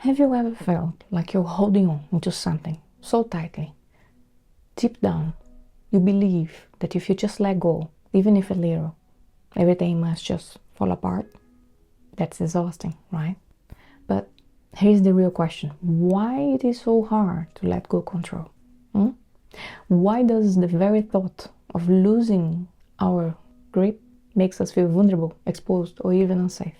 Have you ever felt like you're holding on to something so tightly? Deep down, you believe that if you just let go, even if a little, everything must just fall apart? That's exhausting, right? But here's the real question. Why it is so hard to let go control? Why does the very thought of losing our grip makes us feel vulnerable, exposed, or even unsafe?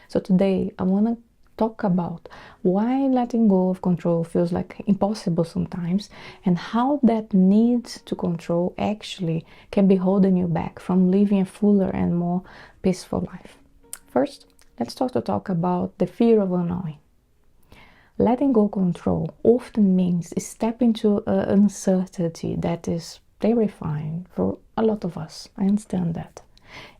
So today I want to talk about why letting go of control feels like impossible sometimes, and how that need to control actually can be holding you back from living a fuller and more peaceful life. First, let's start to talk about the fear of unknowing. Letting go control often means stepping into an uncertainty that is terrifying for a lot of us. I understand that.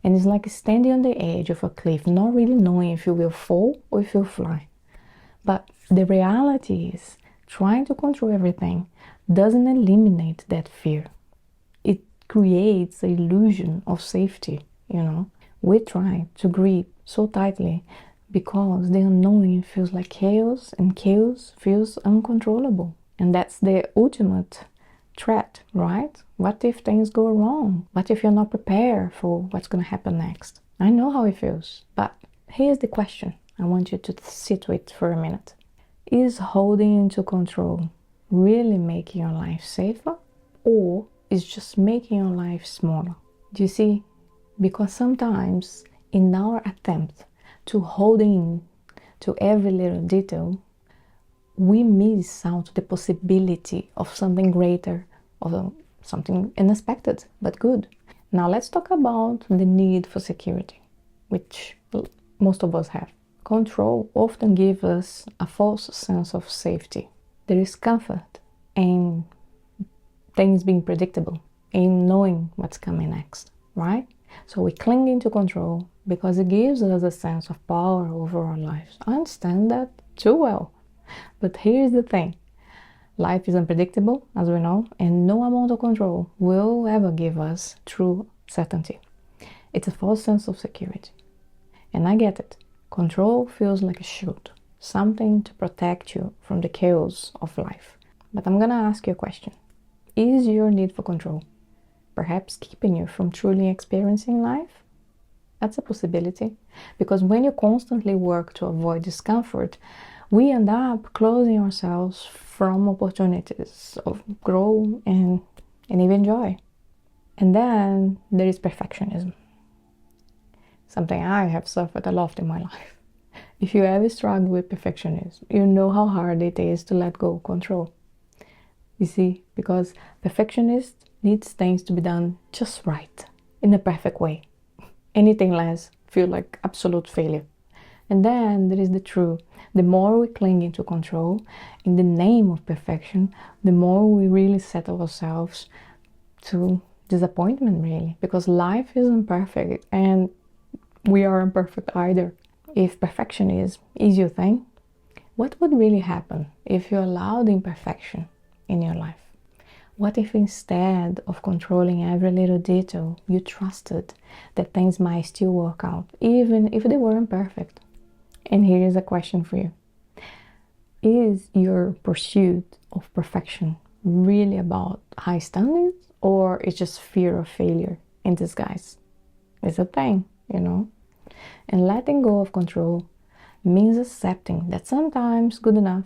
And it's like standing on the edge of a cliff, not really knowing if you will fall or if you'll fly. But the reality is, trying to control everything doesn't eliminate that fear. It creates the illusion of safety, We try to grip so tightly because the unknowing feels like chaos, and chaos feels uncontrollable. And that's the ultimate threat, right? What if things go wrong? What if you're not prepared for what's going to happen next? I know how it feels, but here's the question I want you to sit with for a minute. Is holding into control really making your life safer, or is just making your life smaller? Do you see? Because sometimes in our attempt to hold in to every little detail, we miss out the possibility of something greater, or something unexpected but good. Now let's talk about the need for security, which most of us have. Control often gives us a false sense of safety. There is comfort in things being predictable, in knowing what's coming next, right? So we cling into control because it gives us a sense of power over our lives. I understand that too well. But here's the thing. Life is unpredictable, as we know, and no amount of control will ever give us true certainty. It's a false sense of security. And I get it. Control feels like a shield, something to protect you from the chaos of life. But I'm gonna ask you a question. Is your need for control perhaps keeping you from truly experiencing life? That's a possibility. Because when you constantly work to avoid discomfort, we end up closing ourselves from opportunities of growth and even joy. And then there is perfectionism. Something I have suffered a lot in my life. If you ever struggle with perfectionism, you know how hard it is to let go of control. You see, because perfectionist needs things to be done just right, in a perfect way. Anything less feels like absolute failure. And then there is the truth. The more we cling into control in the name of perfection, the more we really set ourselves to disappointment, really. Because life isn't perfect, and we aren't perfect either. If perfectionism is your thing, what would really happen if you allowed imperfection in your life? What if instead of controlling every little detail, you trusted that things might still work out, even if they weren't perfect? And here is a question for you. Is your pursuit of perfection really about high standards, or is just fear of failure in disguise? It's a thing, And letting go of control means accepting that sometimes good enough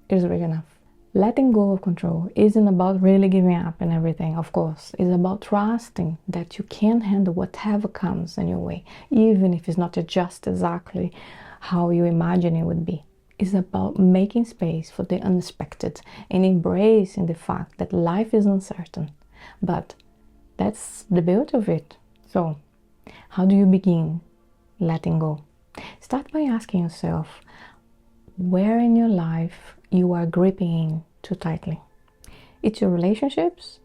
is really enough. Letting go of control isn't about really giving up and everything, of course. It's about trusting that you can handle whatever comes in your way, even if it's not just exactly how you imagine it would be. It's about making space for the unexpected and embracing the fact that life is uncertain. But that's the beauty of it. So, how do you begin letting go? Start by asking yourself, where in your life you are gripping in too tightly? It's your relationships,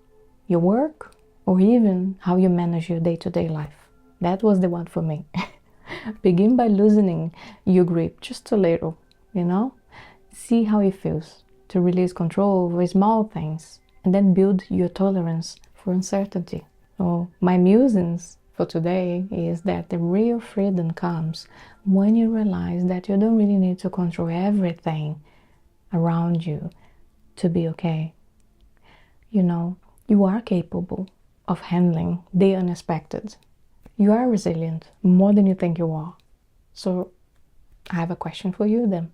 your work, or even how you manage your day-to-day life. That was the one for me. Begin by loosening your grip just a little, See how it feels to release control over small things, and then build your tolerance for uncertainty. So my musings for today is that the real freedom comes when you realize that you don't really need to control everything around you to be okay. You know, you are capable of handling the unexpected. You are resilient more than you think you are. So I have a question for you then.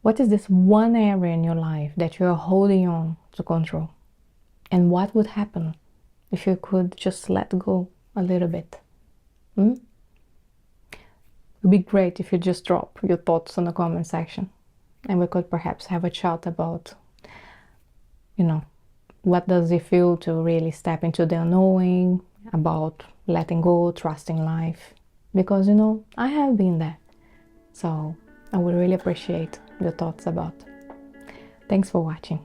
What is this one area in your life that you're holding on to control? And what would happen if you could just let go a little bit? It would be great if you just drop your thoughts in the comment section, and we could perhaps have a chat about, what does it feel to really step into the unknowing, about letting go, trusting life, because I have been there. So I would really appreciate your thoughts about. Thanks for watching.